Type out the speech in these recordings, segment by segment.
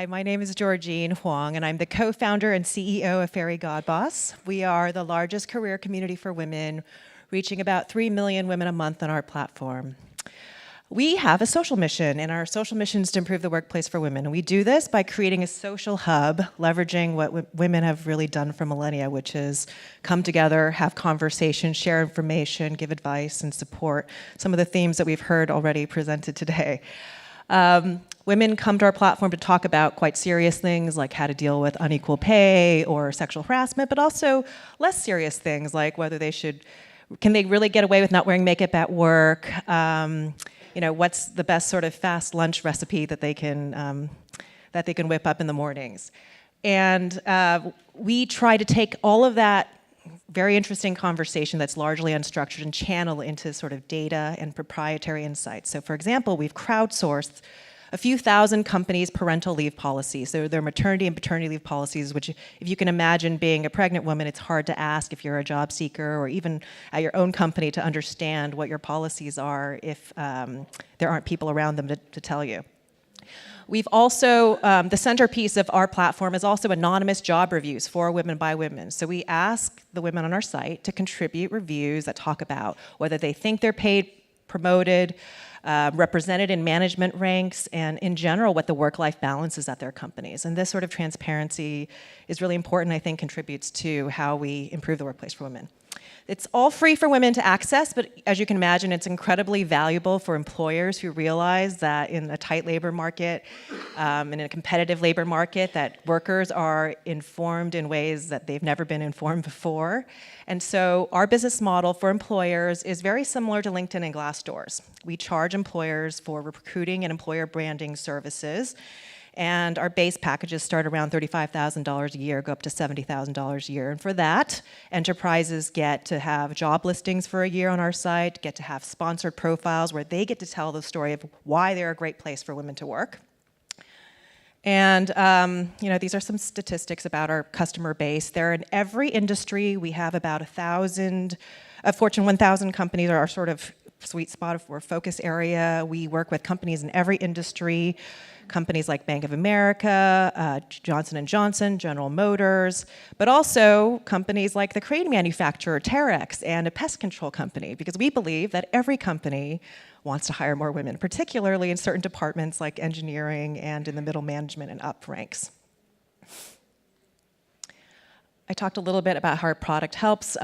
Hi, my name is Georgine Huang, and I'm the co-founder and CEO of fairygodboss. We are the largest career community for women, reaching about 3 million women a month on our platform. We have a social mission, and our social mission is to improve the workplace for women. And we do this by creating a social hub, leveraging what women have really done for millennia, which is come together, have conversations, share information, give advice, and support some of the themes that we've heard already presented today. Women come to our platform to talk about quite serious things like how to deal with unequal pay or sexual harassment, but also less serious things like whether can they really get away with not wearing makeup at work? What's the best sort of fast lunch recipe that they can whip up in the mornings? And we try to take all of that very interesting conversation that's largely unstructured and channel into sort of data and proprietary insights. So for example, we've crowdsourced a few thousand companies' parental leave policies. So their maternity and paternity leave policies, which if you can imagine being a pregnant woman, it's hard to ask if you're a job seeker or even at your own company to understand what your policies are if there aren't people around them to tell you. We've also, the centerpiece of our platform is also anonymous job reviews for women by women. So we ask the women on our site to contribute reviews that talk about whether they think they're paid, promoted, represented in management ranks, and in general what the work-life balance is at their companies. And this sort of transparency is really important, I think contributes to how we improve the workplace for women. It's all free for women to access, but as you can imagine, it's incredibly valuable for employers who realize that in a tight labor market, in a competitive labor market, that workers are informed in ways that they've never been informed before. And so our business model for employers is very similar to LinkedIn and Glassdoor's. We charge employers for recruiting and employer branding services. And our base packages start around $35,000 a year, go up to $70,000 a year. And for that, enterprises get to have job listings for a year on our site, get to have sponsored profiles where they get to tell the story of why they're a great place for women to work. And these are some statistics about our customer base. They're in every industry. We have about 1,000 Fortune 1000 companies are our sort of sweet spot or focus area. We work with companies in every industry. Companies like Bank of America, Johnson & Johnson, General Motors, but also companies like the crane manufacturer, Terex, and a pest control company, because we believe that every company wants to hire more women, particularly in certain departments like engineering and in the middle management and up ranks. I talked a little bit about how our product helps.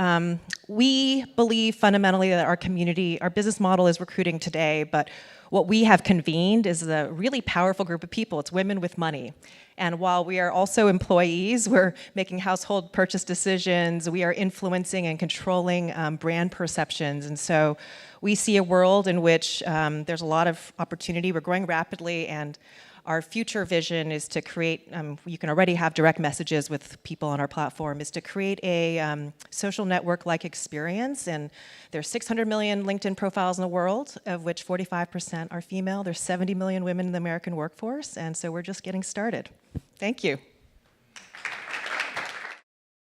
We believe fundamentally that our community, our business model is recruiting today, but what we have convened is a really powerful group of people. It's women with money. And while we are also employees, we're making household purchase decisions, we are influencing and controlling brand perceptions. And so we see a world in which there's a lot of opportunity. We're growing rapidly, and our future vision is to create, you can already have direct messages with people on our platform, is to create a social network-like experience. And there's 600 million LinkedIn profiles in the world, of which 45% are female. There's 70 million women in the American workforce, and so we're just getting started. Thank you.